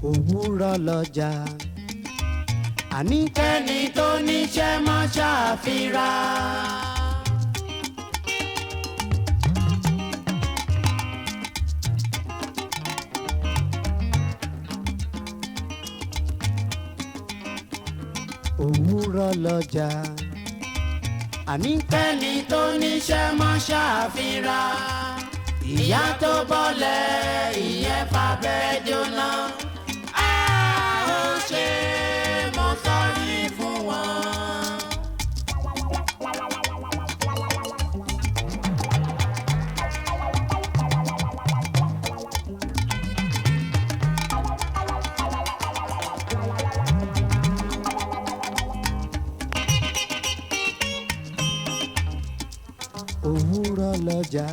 òwúrọ̀ lọ́jà àní kẹ́ni tó níṣẹ́ má ṣàfihàn. òwúrọ̀ lọ́jà àní kẹ́ni tó níṣẹ́ má ṣàfihàn. ìyá tó bọ́lẹ̀ ìyẹn fàbẹ́ jóná. a ó ṣe mo sọ́rí fún wọn. òwúrọ̀ lọ́jà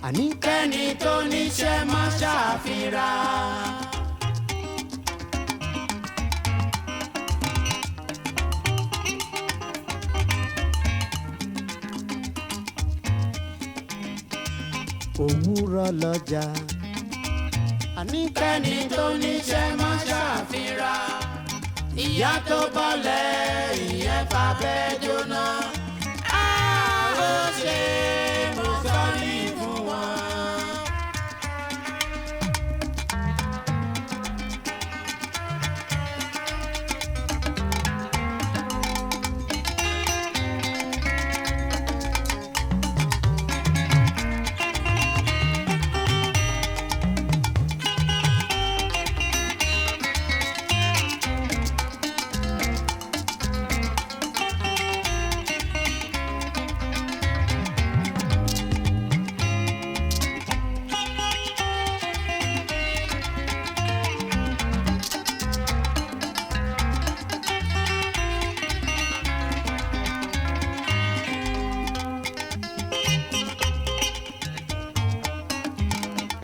àní kẹ́ni tó níṣẹ́ má ṣàfihàn. òwúrọ̀ lọ́jà àní kẹ́ni tó níṣẹ́ má ṣàfihàn. ìyá tó bọ́lẹ̀ ìyẹn fàbẹ́ jóná. ó ṣe mo sọ́rí fún wọn.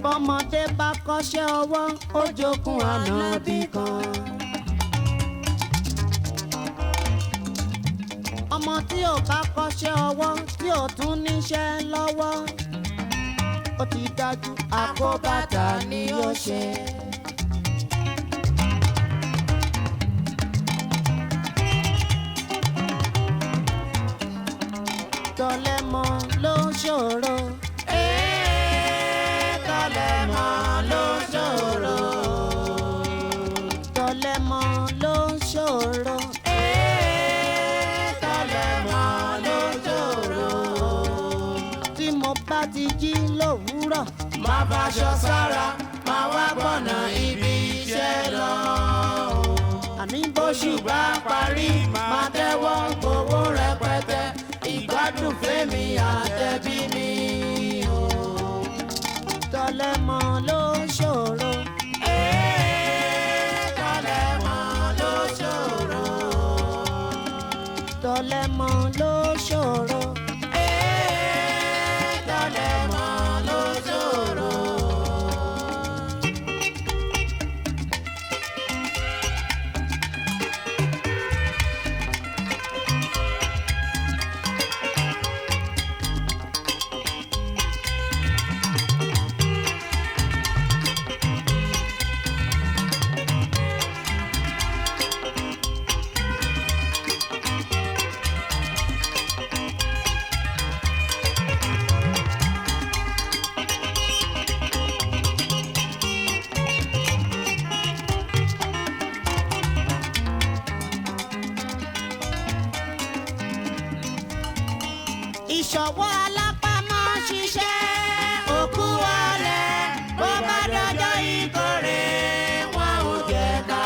bọ́mọdé bá kọ́ṣẹ́ ọwọ́ ó jogún ànábì kan. ọmọ tí ò bá kọ́ṣẹ́ ọwọ́ tí ò tún níṣẹ́ lọ́wọ́ ó ti dájú àkóbàtà ni yóò ṣe. tọ́lẹ́mọ ló ṣòro. tọ́lẹ́mọ ló ṣòro. tọ́lẹ́mọ ló ṣòro. tọ́lẹ́mọ ló ṣòro. tí mo bá ti jí lówùúrọ̀ má faṣọ sára má wá gbọ̀nà ibi iṣẹ́ lọ. àní bóṣù bá parí má tẹ́wọ́ gbowó rẹpẹtẹ ìgbádùn fẹ́mi àtẹ̀bí mi o. tọ́lẹ́mọ ló ṣòro. tọ́lẹ́mọ ló ṣòro. tọ́lẹ́mọ ló ṣòro. tọ́lẹ́mọ ló ṣòro. ìṣọwọ́ alápámọ́ ṣiṣẹ́ òkú ọ̀lẹ bó bá dọjọ́ ìkórè wọn ò jẹ́ ká.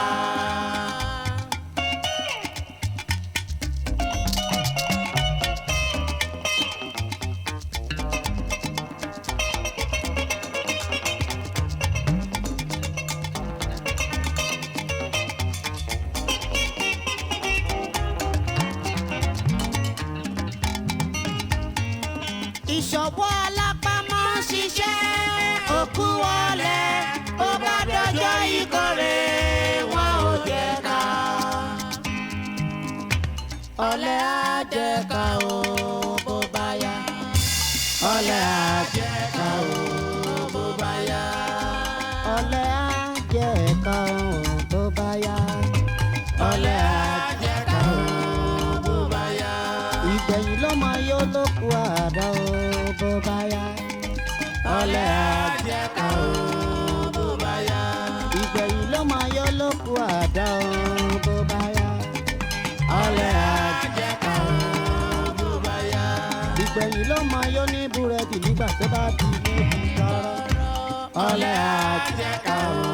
ìṣọwọ́ alápámọ́ ṣiṣẹ́ òkú ọ̀lẹ bó bá dọjọ́ ìkórè wọn ò jẹ́ ká. ọ̀lẹ á jẹ́ ká o bó bá yá. ọ̀lẹ á jẹ́ ká o bó bá yá. ọ̀lẹ á jẹ́ máa yó lóko àdá o bó bá yá. Ọ̀lẹ àjẹká o bó bá yá. Ìgbẹ̀yìn ló máa yó lóko àdá o bó bá yá. Ọ̀lẹ àjẹká o bó bá yá. Ìgbẹ̀yìn ló máa yó ní búrẹ́dì nígbà tó bá di méjì tọrọ. Ọ̀lẹ àjẹká o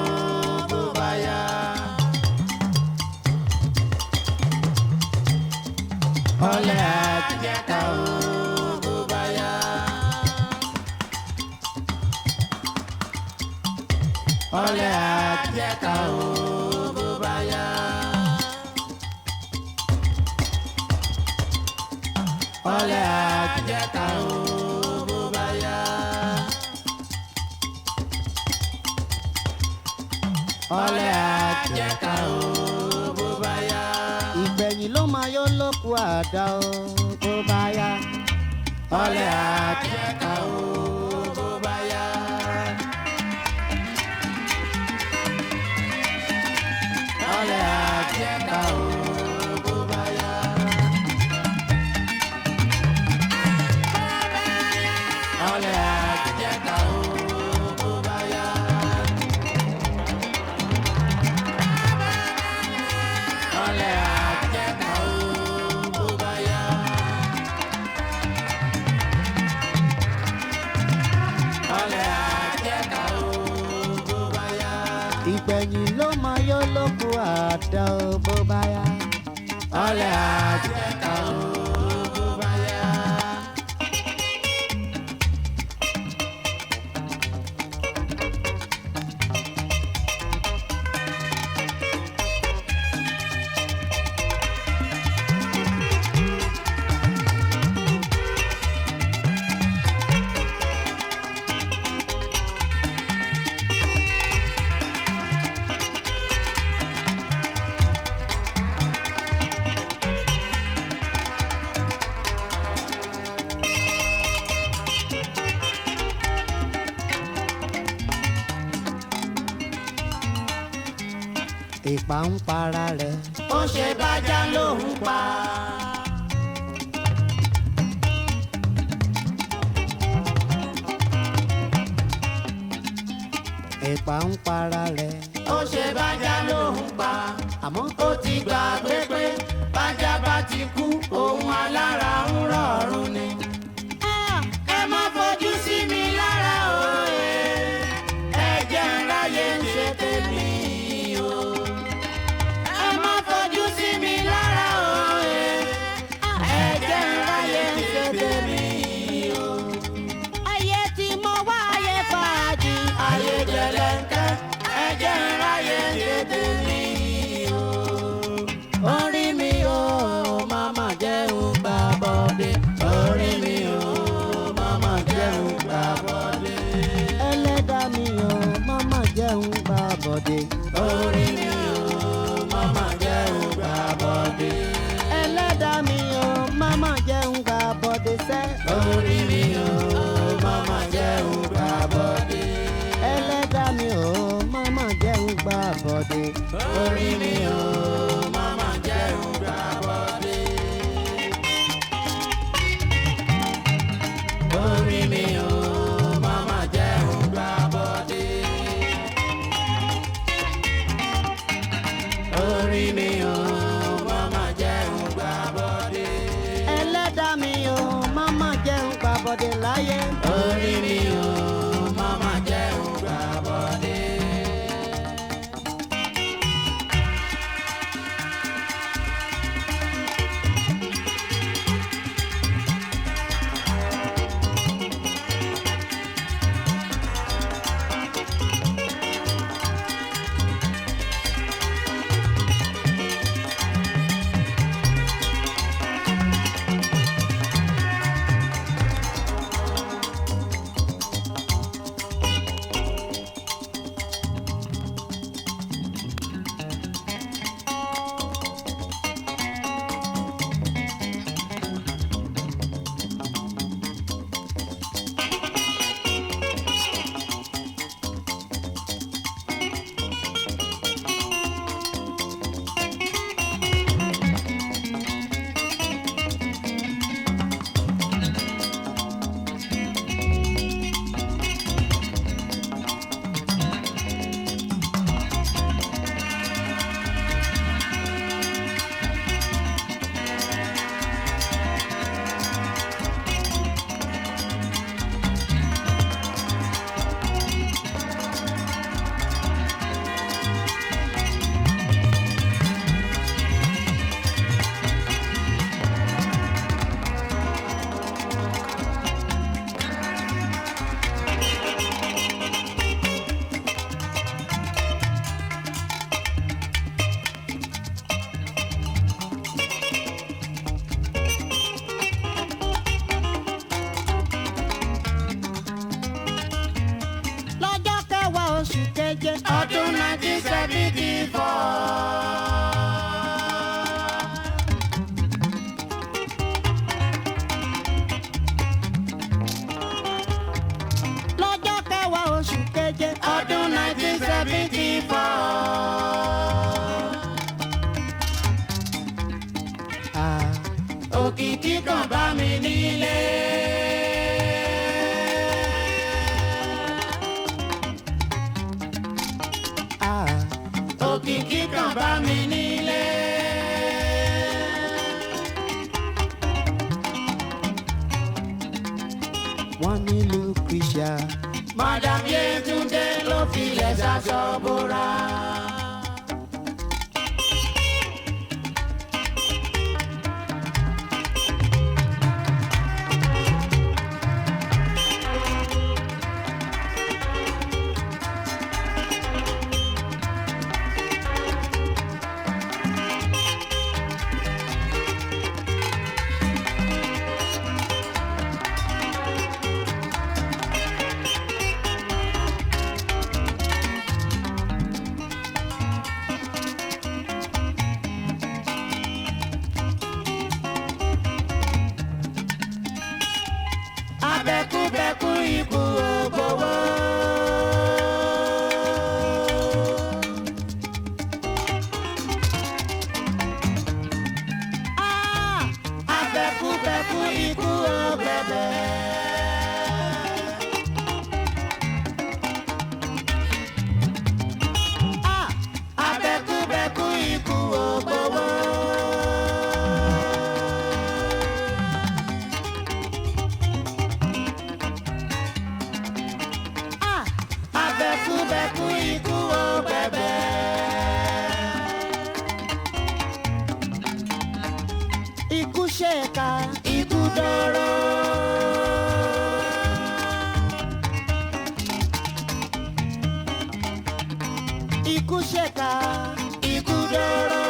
bó bá yá. Ọ̀lẹ àjẹká o bó bá yá. Ọ̀lẹ àjẹká o bó bá yá. Ọ̀lẹ àjẹká o bó bá yá. Ọ̀lẹ àjẹká o bó bá yá. Ìgbẹ̀yìn ló máa yó lóko àdá o bó bá yá. Ọ̀lẹ àjẹká o bó bá yá. Ọ̀lẹ àjẹká o bó bá yá. Ọ̀lẹ àjẹká o bó bá yá. Ọ̀lẹ àjẹká o bó bá yá. Ọ̀lẹ àjẹká o bó bá yá. Ìgbẹ̀yìn ló máa yó lóko àdá o bó bá yá. Ọ̀lẹ àjẹká o bó bá yá. Ìpà ń para rẹ̀. Ó ṣe bájá ló ń pa. Ìpà ń para rẹ̀. Ó ṣe bájá ló ń pa. Àmọ́ ó ti gbàgbé pé bájá bá ti kú òun alára ń rọ̀rùn ni. Ẹ má fojú sí mi lára òye. Ẹ jẹ́ ń ráyè ń ṣe tèmi o. Ẹ má fojú sí mi lára òye. Ẹ jẹ́ ń ráyè ń ṣe tèmi o. Ayé tí mo wá ayé fàájì. Ayé jẹlẹ́ńkẹ́. Ẹ jẹ́ ń ráyè ń ṣe tèmi o. Orí mi o, màmá jẹun gbà bọ́dé. Orí mi o, màmá jẹun gbà bọ́dé. Ẹlẹ́dàá mi o, màmá jẹun gbà bọ́dé. Orí mi o, màmá jẹun gbà bọ́dé. Ẹlẹ́dàá mi o, màmá jẹun gbà bọ́dé sẹ́. Orí mi o, màmá jẹun gbà bọ́dé. Ẹlẹ́dàá mi o, màmá jẹun gbà bọ́dé. Orí mi o, màmá jẹun gbà bọ́dé. Orí mi o, màmá jẹun gbà bọ́dé. Orí mi o, màmá jẹun gbà bọ́dé. Ẹlẹ́dàá mi o, màmá jẹun gbà bọ́dé láyé. Orí mi o, màmá jẹun gbà bọ́dé. wọ́n ní Lucretia. Madam Yetunde ló filẹ̀ ṣaṣọ bora. Abẹ́kúbẹ́kú ikú ògbówó. Abẹ́kúbẹ́kú ikú ògbẹ̀bẹ̀. Abẹ́kúbẹ́kú ikú ògbówó. Abẹ́kúbẹ́kú ikú ògbẹ̀bẹ̀. Ikú ṣèkà, ikú dọ̀rọ̀. Ikú ṣèkà, ikú dọ̀rọ̀.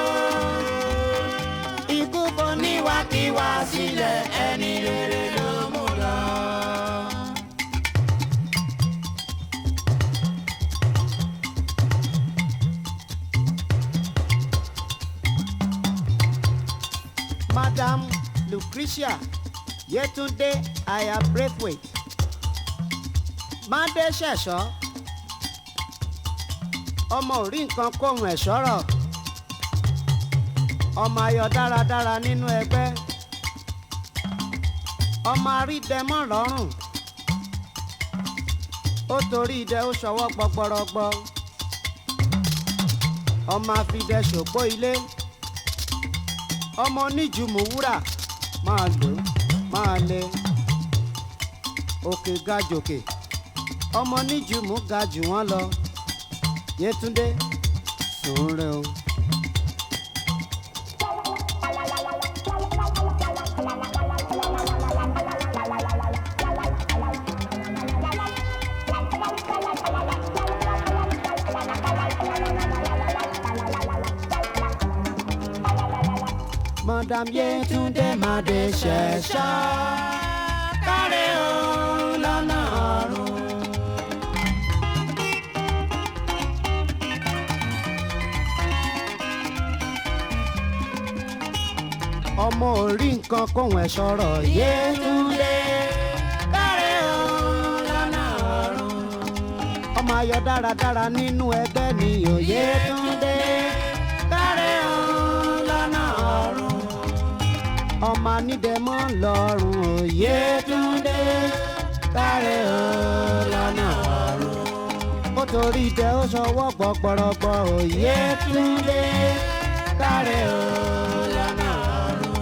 Ikú kò níwàkiwà sílẹ̀, ẹni rere ló mú lọ. Madam Lucretia Yetunde aya Braithwite. Mádé ṣẹ̀ṣọ́ ọmọ ò rí nǹkan kóhun ẹ̀ṣọ́ rọ̀. Ọmọ ayọ̀ dáradára nínú ẹgbẹ́. Ọmọ arídẹmọ́ lọ́rùn. Ó torí idẹ ó ṣọwọ́ gbọgbọrọgbọ. Ọmọ afidẹ ṣòpó ilé. Ọmọ oníjùmọ̀ wúrà máa lò máa lé. Òkè ga jòkè. Ọmọ oníjùmọ̀ ga jù wọ́n lọ. Yetunde sùn rẹ o. Madam Yetunde Made ṣẹ̀ṣọ́ kárẹ̀ o lọ́nà ọ̀run. Ọmọ ò rí nǹkan kóhun ẹ̀ṣọ́ rọ̀. Yetunde kárẹ̀ o lọ́nà ọ̀run. Ọmọ ayọ̀ dáradára nínú ẹgbẹ́ ni o. Yetunde kárẹ̀ o lọ́nà ọ̀run. Ọmọ anídẹmọ́ lọ́rùn o. Yetunde kárẹ̀ o lọ́nà ọ̀run. Ó torí idẹ ó ṣọwọ́ gbọgbọrọgbọ o. Yetunde kárẹ̀ o lọ́nà ọ̀run.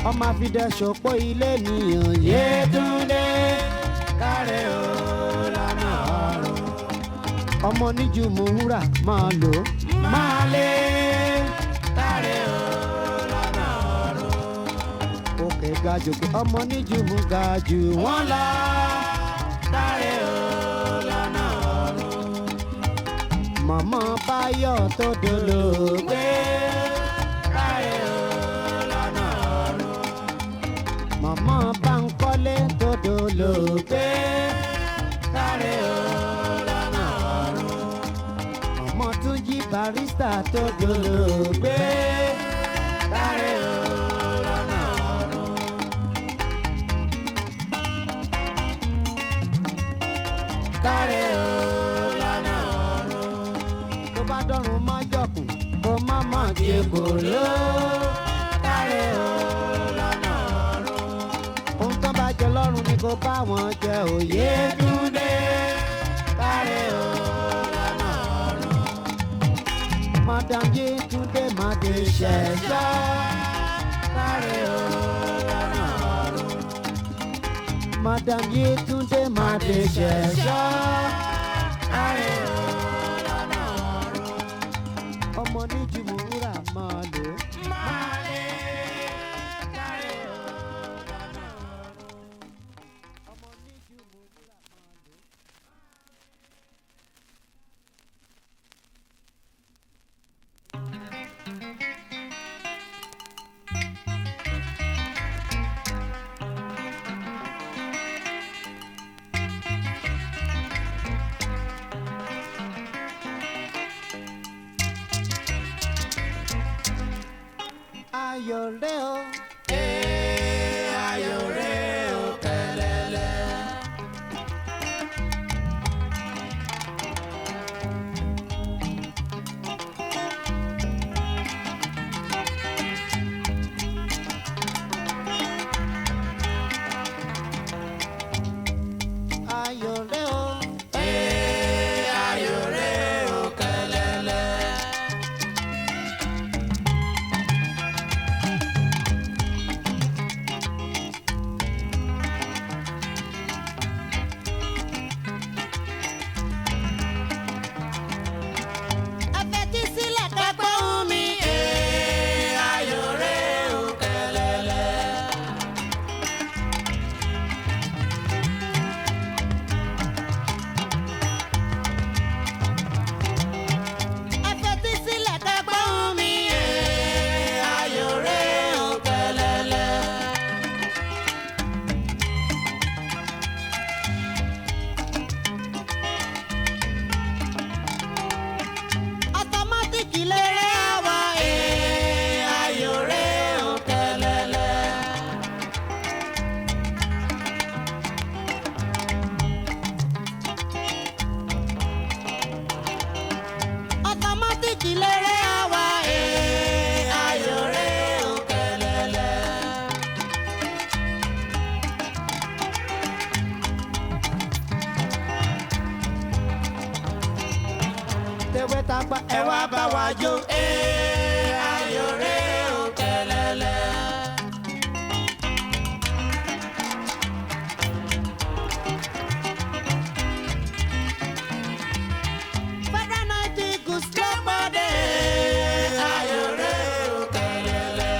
Ọmọ afidẹ ṣòpó ilé ni o. Yetunde kárẹ̀ o lọ́nà ọ̀run. Ọmọ oníjùmọ̀ wúrà máa lò máa lé. Kárẹ̀ o lọ́nà ọ̀run. Òkè ga jòkè. Ọmọ oníjùmọ̀ ga jù wọ́n lọ. Kárẹ̀ o lọ́nà ọ̀run. Màmá Báyọ̀ tó dolóògbé. Kárẹ̀ o lọ́nà ọ̀run. Màmá Bánkọ́lé tó dolóògbé. Kárẹ̀ o lọ́nà ọ̀run. Màmá Túnjí Barrister tó dolóògbé. Kárẹ̀ o lọ́nà ọ̀run. Kárẹ̀ o lọ́nà ọ̀run. Tó bá dọ̀run má jọ̀kùn kó má má jẹ kòló. Kárẹ̀ o lọ́nà ọ̀run. Ohun tó bá jẹ lọ́rùn ni kó bá wọn jẹ o. Yetunde kárẹ̀ o lọ́nà ọ̀run. Madam Yetunde Made ṣẹ̀ṣọ́ kárẹ̀ o lọ́nà ọ̀run. Madam Yetunde Made Ṣẹ̀ṣọ́. Ayé o lọ́nà ọ̀run. Ọmọ ní Jùmọ̀wúrà máa lò. Máa lè kárí o lọ́nà ọ̀run. Ọmọ ní Jùmọ̀wúrà máa lò. Ayọ̀ rẹ o. Ayọ̀ rẹ o kẹlẹlẹ. Ayọ̀ rẹ o. Ayọ̀ rẹ o kẹlẹlẹ. Tewé tàgbà ẹ wá bá wa jó. Ayọ̀ rẹ o kẹlẹlẹ. Father night go slow body. Ayọ̀ rẹ o kẹlẹlẹ.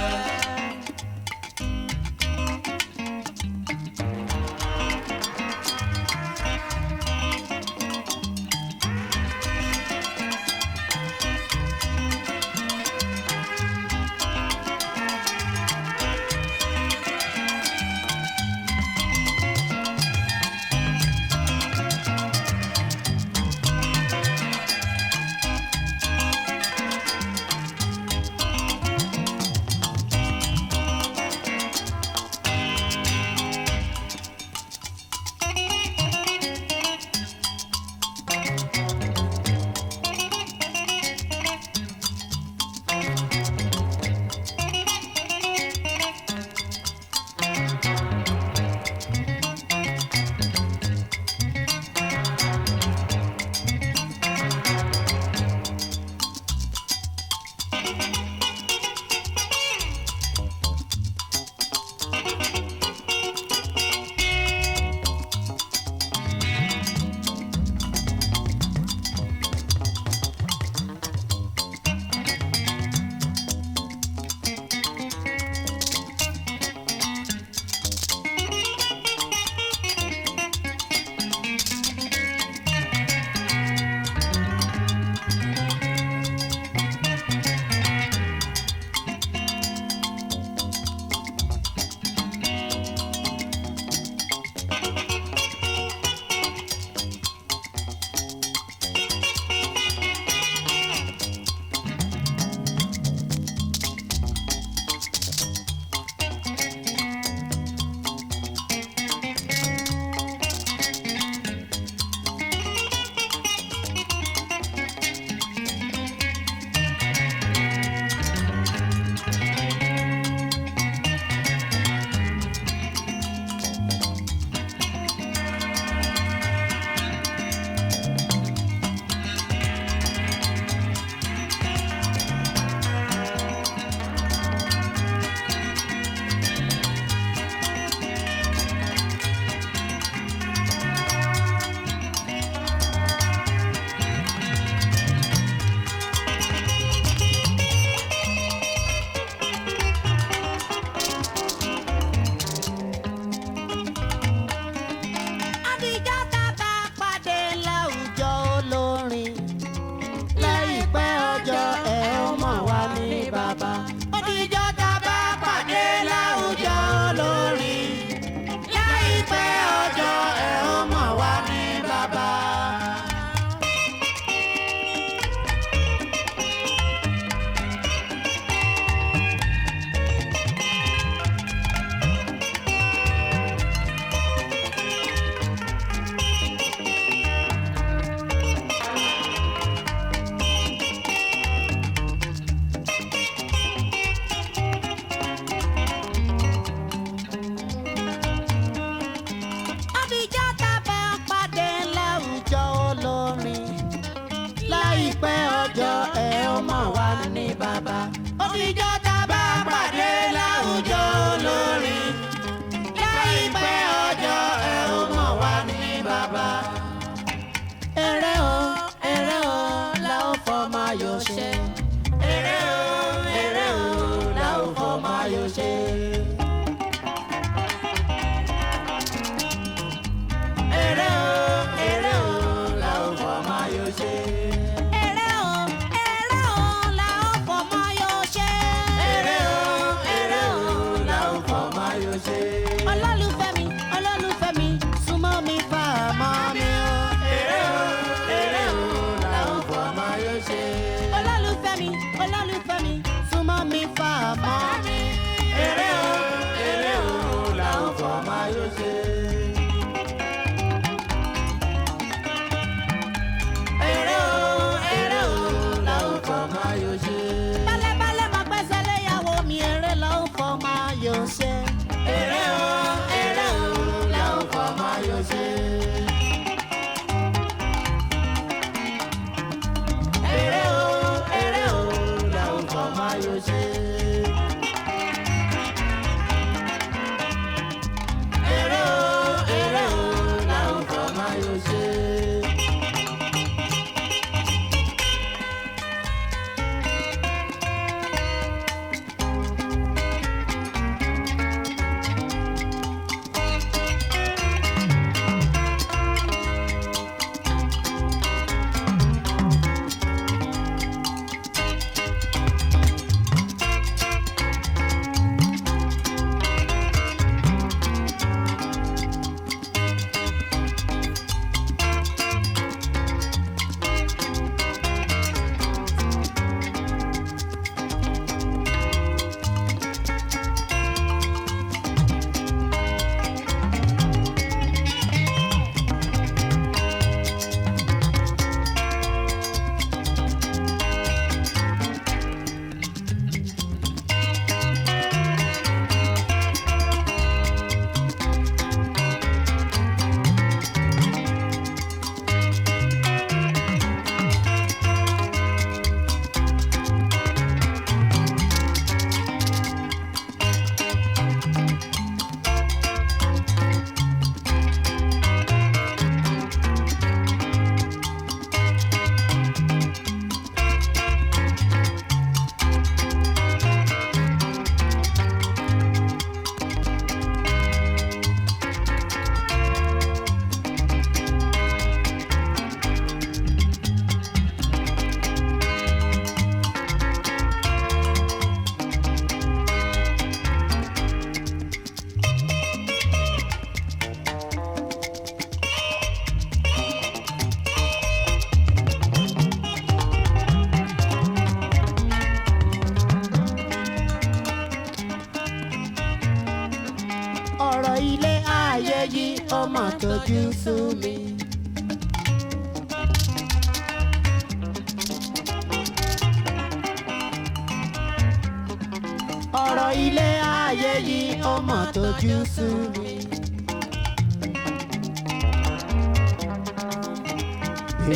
Èrè o la ó fọmọ ayọ̀ ṣe. Bálẹ̀bálẹ̀ máa gbẹ́sẹ̀ léyàwó mi, èrè la ó fọmọ ayọ̀ ṣe. Èrè o la ó fọmọ ayọ̀ ṣe. Èrè o la ó fọmọ ayọ̀ ṣe. Èrè o la ó fọmọ ayọ̀ ṣe. Ọ̀rọ̀ ilé ayé yìí ó mà tójú sú mi. Ọ̀rọ̀ ilé ayé yìí ó mà tójú sú mi.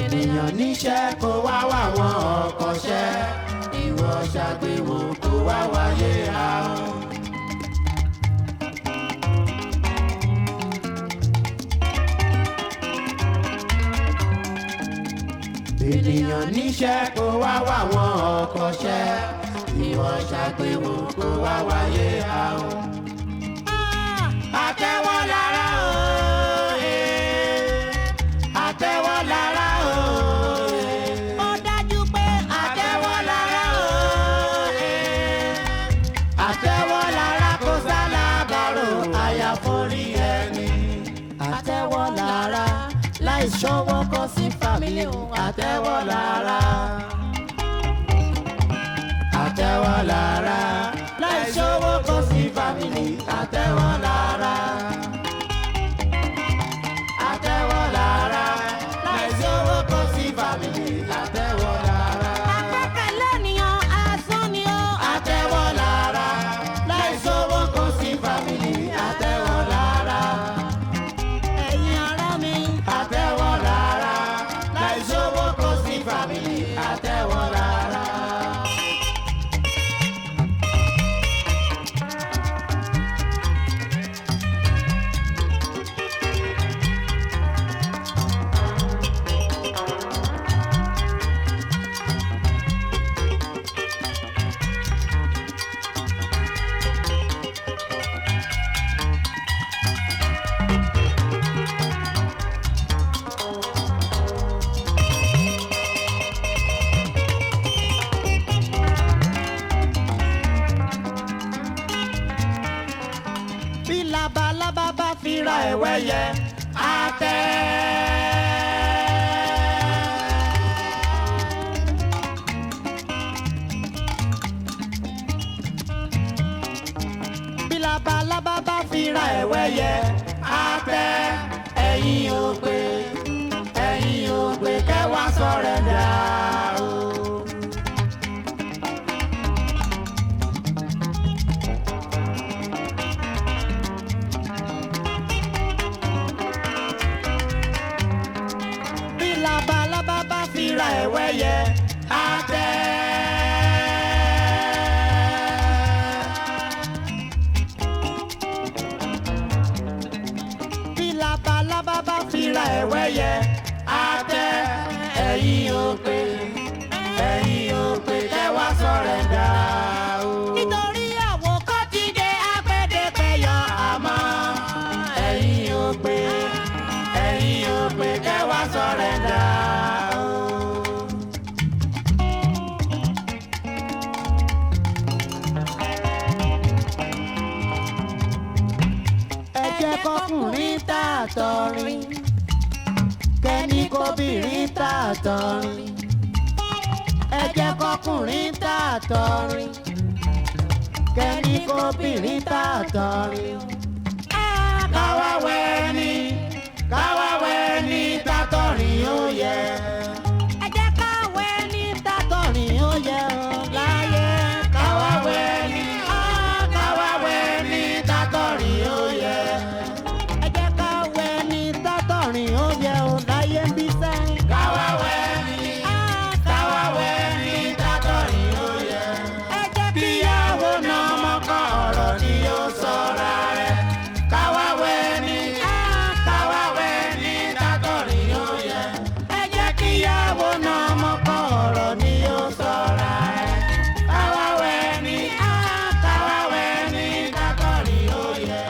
Ènìyàn níṣẹ́ kó wá wá wọn ọkọ̀ṣẹ́, ìwọ ṣàgbéwò kó wá wáyé ahọ́n. Ènìyàn níṣẹ́ kó wá wá wọn ọkọ̀ṣẹ́, ìwọ ṣàgbéwò kó wá wáyé ahọ́n. Àtẹ́wọ́ lára o, àtẹ́wọ́ lára o. Ó dájú pé àtẹ́wọ́ lára o, àtẹ́wọ́ lára kó sálábàárò àyàforí ẹni. Àtẹ́wọ́ lára láì ṣọwọ́ kọ sí fámílì o. Àtẹ́wọ́ lára, àtẹ́wọ́ lára láì ṣọwọ́ kọ sí fámílì. Àtẹ́wọ́ lára, àtẹ́wọ́ lára láì ṣọwọ́ kọ sí fámílì. Àtẹ́wọ́ lára. Àgbẹ̀kẹ̀lé ènìyàn asán ni ó. Àtẹ́wọ́ lára láì ṣọwọ́ kọ sí fámílì. Àtẹ́wọ́ lára. Ẹ̀yin ará mi. Àtẹ́wọ́ lára láì ṣọwọ́ kọ sí fámílì. Àtẹ́wọ́ lára. Bí labalábá bá fira ẹ̀wẹ́ yẹ àtẹ. Bí labalábá bá fira ẹ̀wẹ́ yẹ àtẹ. Weiye Atewo. Bí Labalaba bá fira Weiye Atewo. Ẹ̀yin ò pé kẹ́ wá sọ̀rẹ́ndà o. Nítorí àwọn kan ti dé apẹ́dẹ́pẹ́yọ àmọ́ ẹ̀yin ò pé kẹ́ wá sọ̀rẹ́ndà o. Ẹ jẹ́ kọkùnrin tààtọ̀rin kẹ́ni kóbìnrin tààtọ̀rin. Ẹ jẹ́ kọkùnrin tààtọ̀rin kẹ́ni kóbìnrin tààtọ̀rin. Káwá wẹ̀ ní tààtọ̀rin ó yẹ. Ẹ jẹ́ ká wẹ̀ ní tààtọ̀rin ó yẹ o láyé. Káwá wẹ̀ ní tààtọ̀rin ó yẹ. Ẹ jẹ́ ká wẹ̀ ní tààtọ̀rin ó yẹ o láyé ń bí sẹ́yìn. Káwá wẹ̀ ní tààtọ̀rin ó yẹ. Ẹ jẹ́ kíyàwó náà mọ́kàn ọ̀rọ̀ ni yóò sọ̀ra rẹ̀. Káwá wẹ̀ ní tààtọ̀rin ó yẹ. Ẹ jẹ́ kíyàwó náà mọ́kàn ọ̀rọ̀ ni yóò sọ̀ra rẹ̀. Káwá wẹ̀ ní tààtọ̀rin ó yẹ.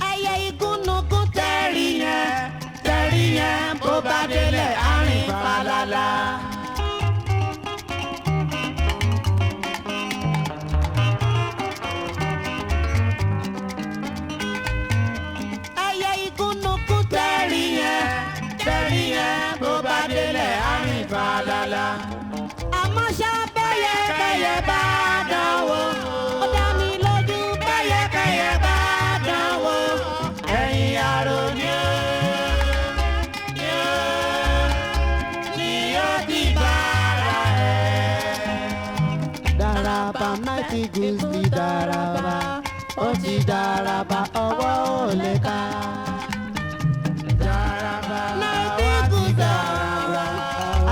Ẹyẹ igúnnugún tẹ̀rí yẹn bó bá délẹ̀ àrìn falala. Ẹyẹ igúnnugún tẹ̀rí yẹn bó bá délẹ̀ àrìn falala. Àmọ́ ṣá bẹ́yẹ bá dánwò ó dá mi lójú bẹ́yẹ bá dánwò ẹ̀yìn àrò ni ó ti bára ẹ̀. Daraba náìtì gùsì daraba ó ti daraba ọwọ́ ò lè ká. Daraba náìtì gùsì daraba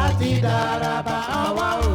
á ti daraba ọwọ́ ò